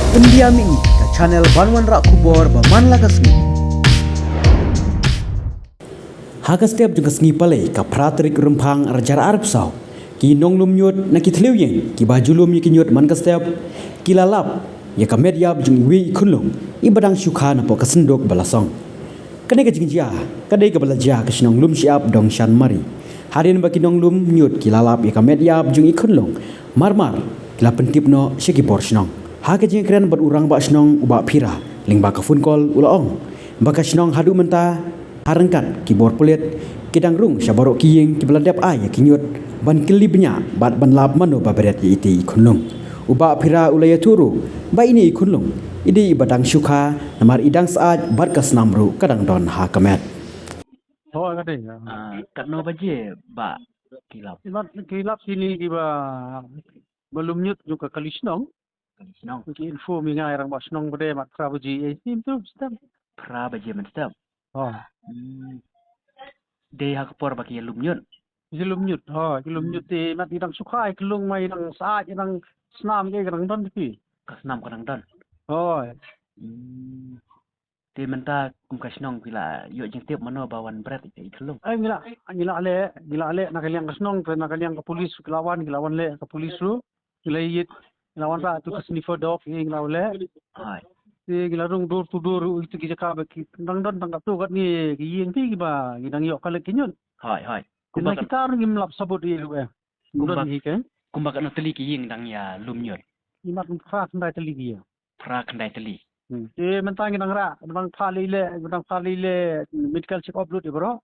Pendiami ke channel Banwan Rak Kubor Baman Lagasni. Hagas tiap juga sengi palai ka pratrik rempang rajar Arab sau. Ki nong lum nyut na ki thliu yen ki baju lum ki nyut man ka tiap ki lalap ya ka media jung wi khunlung I badang syukha na po ka sendok balasong. Kane ka jingjia kadai ka balaja ka snong lum siap dong shan mari. Harin ba ki nong lum nyut ki lalap ya ka media jung I khunlung marmar kila pentip no syeki por snong. Hake jing keren berurang bak snong ubak pira ling bak phone call ulaong baka snong hadu menta harengkat kibor pulit kidang rung sabarok kiying kibeladap ay kinyut ban kelibnya bat ban lab mano baberet iti ikunlung ubak pira ulaya turu ba ini ikunlung idi ibadang syukha namar idang saat barkas namru kadang don ha kamet Thôi cái này Kat no baje ba kilap kilap sini kiba belum nyut juga kalisnong nong ki info mi ngai rang basnong bade mat prabuji sim tu stem pra baje man step oh de hak por ba ki lumnyun belum nyut oh belum nyut ti mat idang sukai kelung mai idang saat idang snam ke rang don ti kasnam kanang don oh te menta kum kasnong pila yo jeng tiap mano bawan bret I kelung ai ngila le nak kaliang kasnong nak kaliang ke polis kilawan le ke polis lu ngila yit lawan ra tu kasnifer dog ngila le hai gila rung door to door itu kita kabe dang don tangkap tu kat ni yin pi ba gidang yok kale kinyun hai kita kita ngim lap sabut di lu Kumbak. hi ke kumba kan teli ki ying dang ya lumnyun imat fa ndai teli gi pra kandai teli mentang gidang ra bang phali le medical check up lu di bro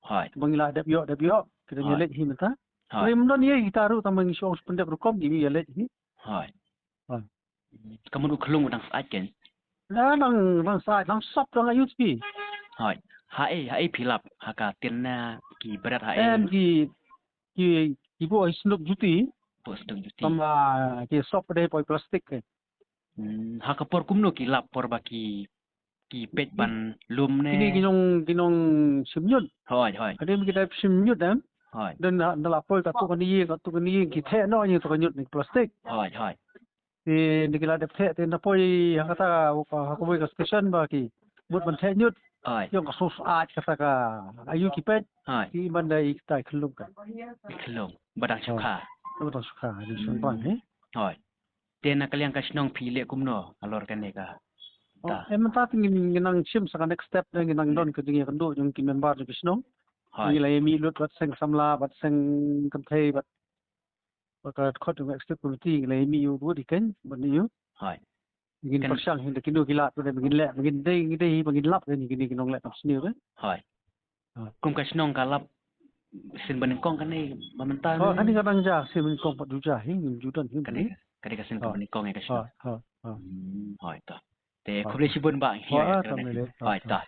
hai bang ila dep yok kita Hai. nyelek hi menta hai rim don ye kita ru tamang syong pendek rukom gi yelek hi hai Hai. kamu du kelung dang saat ken la nang sa nang sop dang ayut pi hai hai pilap haka tinna ki berat hai em ki bo isnuk juti bos dang juti tamba ki sop de poi plastik ke haka por kumno ki lap por baki ki pet ban lum ne Kini ginong simyut. hai Ada yang kita simyut dan hai dalam pol katu kani kita no yang tu kanyut ni plastik. hai Di kita ada the na poi kata aku boleh station bagi buat menteh nyut hai yang kasus kata ka ayu kipet hai di bandai kita kelung kan. kelong badang syukha Betul suka di sumpah eh. hai tena kalian kasnong pile kumno alor kan ka ta Emang tak ginang sim sa next step na ginang don ko dingi kando yung ki member ni Kisnong. hai Nila mi lut bat seng samla bat seng kantay bat baka khot yung extra committee nila mi yu di ken bat ni yu. hai Gin Kan- pasyang hindi kinu gilat ko begin le begin day begin lap ni gini ginong le taps ni ke. hai Hai. kum kasnong kalap sin banengkong kan ni mamenta Oh ani kadang ja sim kong pat juja hing judan hing. kan kan kasin kum banengkong ya kasnong Ha ha ha. hai ta te khoble sibun ba Ha ta mele. hai ta